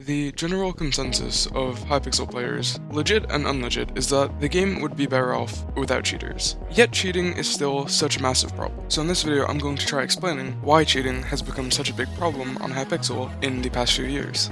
The general consensus of Hypixel players, legit and unlegit, is that the game would be better off without cheaters. Yet cheating is still such a massive problem. So in this video I'm going to try explaining why cheating has become such a big problem on Hypixel in the past few years.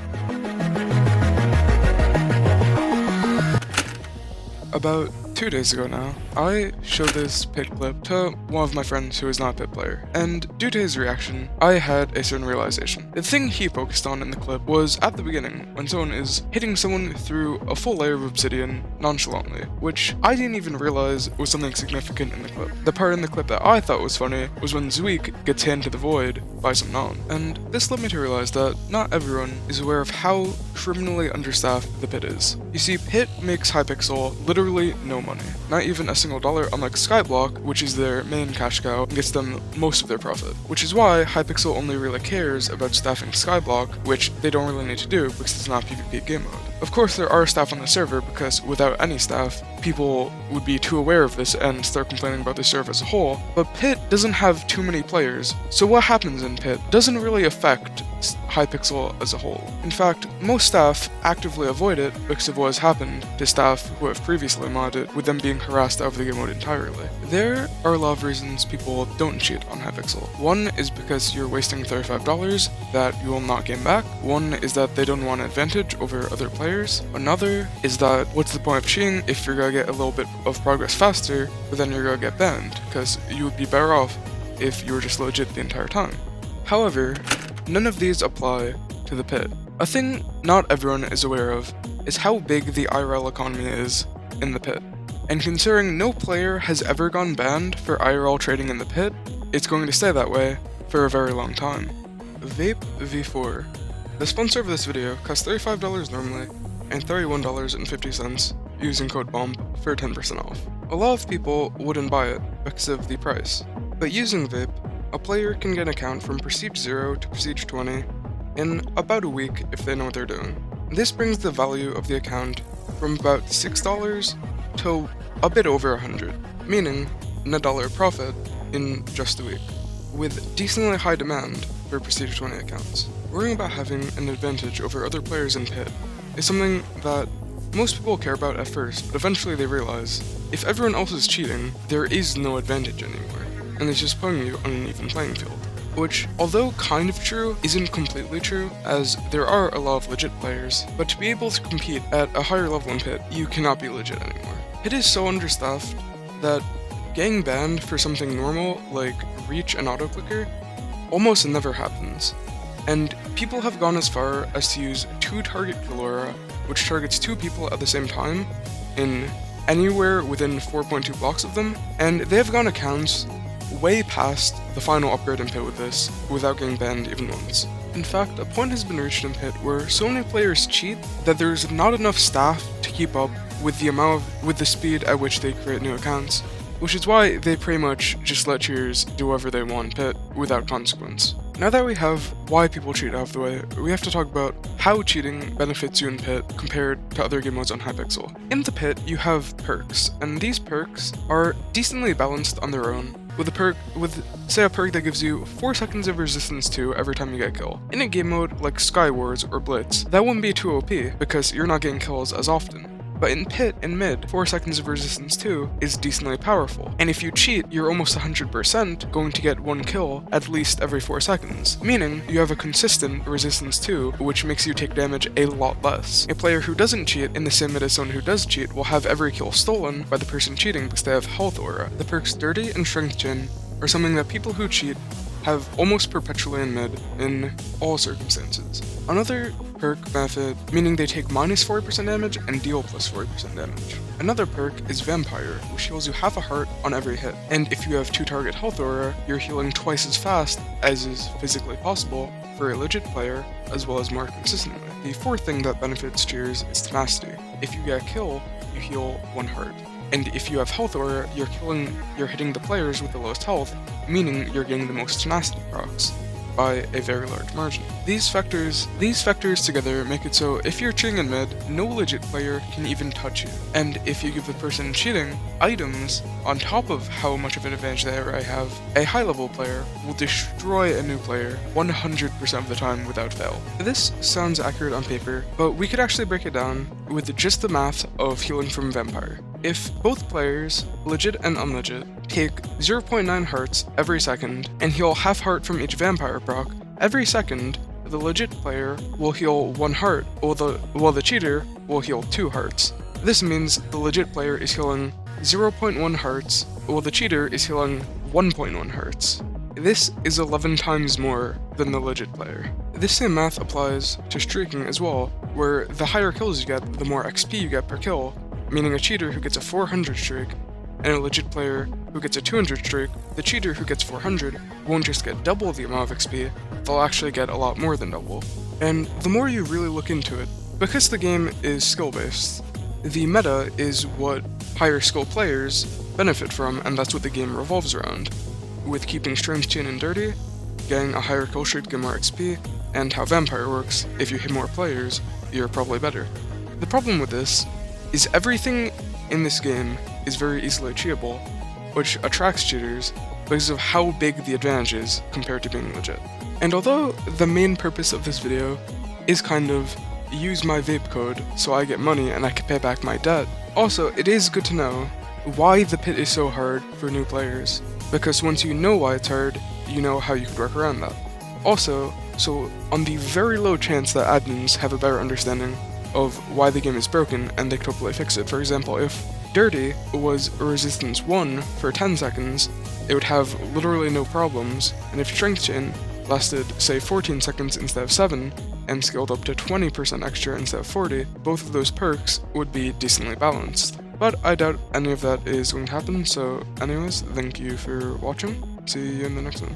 About 2 days ago now, I showed this Pit clip to one of my friends who is not a Pit player, and due to his reaction, I had a certain realization. The thing he focused on in the clip was at the beginning, when someone is hitting someone through a full layer of obsidian nonchalantly, which I didn't even realize was something significant in the clip. The part in the clip that I thought was funny was when Zweek gets hit into the void by some non, and this led me to realize that not everyone is aware of how criminally understaffed the Pit is. You see, Pit makes Hypixel literally no money. Not even a single dollar, unlike Skyblock, which is their main cash cow and gets them most of their profit. Which is why Hypixel only really cares about staffing Skyblock, which they don't really need to do because it's not a PvP game mode. Of course there are staff on the server because without any staff, people would be too aware of this and start complaining about the server as a whole, but Pit doesn't have too many players, so what happens in Pit doesn't really affect Hypixel as a whole. In fact, most staff actively avoid it because of what has happened to staff who have previously modded it, with them being harassed out of the game mode entirely. There are a lot of reasons people don't cheat on Hypixel. One is because you're wasting $35 that you will not gain back. One is that they don't want an advantage over other players. Another is that what's the point of cheating if you're gonna get a little bit of progress faster, but then you're gonna get banned, because you would be better off if you were just legit the entire time. However, none of these apply to the Pit. A thing not everyone is aware of is how big the IRL economy is in the Pit. And considering no player has ever gone banned for IRL trading in the Pit, it's going to stay that way for a very long time. Vape V4. The sponsor of this video costs $35 normally and $31.50 using code BOMP for 10% off. A lot of people wouldn't buy it because of the price, but using Vape, a player can get an account from Prestige 0 to Prestige 20 in about a week if they know what they're doing. This brings the value of the account from about $6 to a bit over $100, meaning a dollar profit in just a week, with decently high demand for Prestige 20 accounts. Worrying about having an advantage over other players in Pit is something that most people care about at first, but eventually they realize if everyone else is cheating, there is no advantage anymore, and it's just putting you on an even playing field. Which, although kind of true, isn't completely true, as there are a lot of legit players, but to be able to compete at a higher level in Pit, you cannot be legit anymore. Pit is so understaffed that getting banned for something normal, like reach and autoclicker, almost never happens. And people have gone as far as to use 2-target Killora, which targets 2 people at the same time, in anywhere within 4.2 blocks of them, and they have gone accounts way past the final upgrade in Pit with this, without getting banned even once. In fact, a point has been reached in Pit where so many players cheat that there's not enough staff to keep up with the speed at which they create new accounts, which is why they pretty much just let cheaters do whatever they want in Pit without consequence. Now that we have why people cheat out of the way, we have to talk about how cheating benefits you in Pit compared to other game modes on Hypixel. In the Pit, you have perks, and these perks are decently balanced on their own, with a perk that gives you 4 seconds of resistance 2 every time you get a kill. In a game mode like Sky Wars or Blitz, that wouldn't be too OP because you're not getting kills as often. But in Pit and Mid, 4 seconds of resistance 2 is decently powerful, and if you cheat, you're almost 100% going to get 1 kill at least every 4 seconds, meaning you have a consistent resistance 2, which makes you take damage a lot less. A player who doesn't cheat in the same mid as someone who does cheat will have every kill stolen by the person cheating because they have health aura. The perks Dirty and Strength Gen are something that people who cheat have almost perpetually in Mid in all circumstances. Another perk benefit, meaning they take minus 40% damage and deal plus 40% damage. Another perk is Vampire, which heals you half a heart on every hit, and if you have 2-target health aura, you're healing twice as fast as is physically possible for a legit player, as well as more consistently. The fourth thing that benefits cheers is Tenacity. If you get a kill, you heal 1 heart. And if you have health aura, you're hitting the players with the lowest health, meaning you're getting the most tenacity procs. by a very large margin. These factors together make it so if you're cheating in mid, no legit player can even touch you. And if you give the person cheating items on top of how much of an advantage they already have, a high level player will destroy a new player 100% of the time without fail. This sounds accurate on paper, but we could actually break it down with just the math of healing from Vampire. If both players, legit and unlegit, take 0.9 hearts every second and heal half heart from each Vampire proc, every second the legit player will heal 1 heart, while the cheater will heal 2 hearts. This means the legit player is healing 0.1 hearts, while the cheater is healing 1.1 hearts. This is 11 times more than the legit player. This same math applies to streaking as well, where the higher kills you get, the more XP you get per kill, meaning a cheater who gets a 400 streak and a legit player who gets a 200 streak, the cheater who gets 400 won't just get double the amount of XP, they'll actually get a lot more than double. And the more you really look into it, because the game is skill-based, the meta is what higher skill players benefit from, and that's what the game revolves around, with keeping strength chain and dirty, getting a higher kill streak to get more XP, and how Vampire works. If you hit more players, you're probably better. The problem with this is everything in this game is very easily cheatable, which attracts cheaters because of how big the advantage is compared to being legit. And although the main purpose of this video is kind of use my vape code so I get money and I can pay back my debt, also it is good to know why the pit is so hard for new players, because once you know why it's hard, you know how you could work around that. Also, so on the very low chance that admins have a better understanding of why the game is broken and they could hopefully fix it. For example, if Dirty was resistance 1 for 10 seconds, it would have literally no problems, and if Strength Chain lasted, say, 14 seconds instead of 7, and scaled up to 20% extra instead of 40, both of those perks would be decently balanced. But I doubt any of that is going to happen, so anyways, thank you for watching, see you in the next one.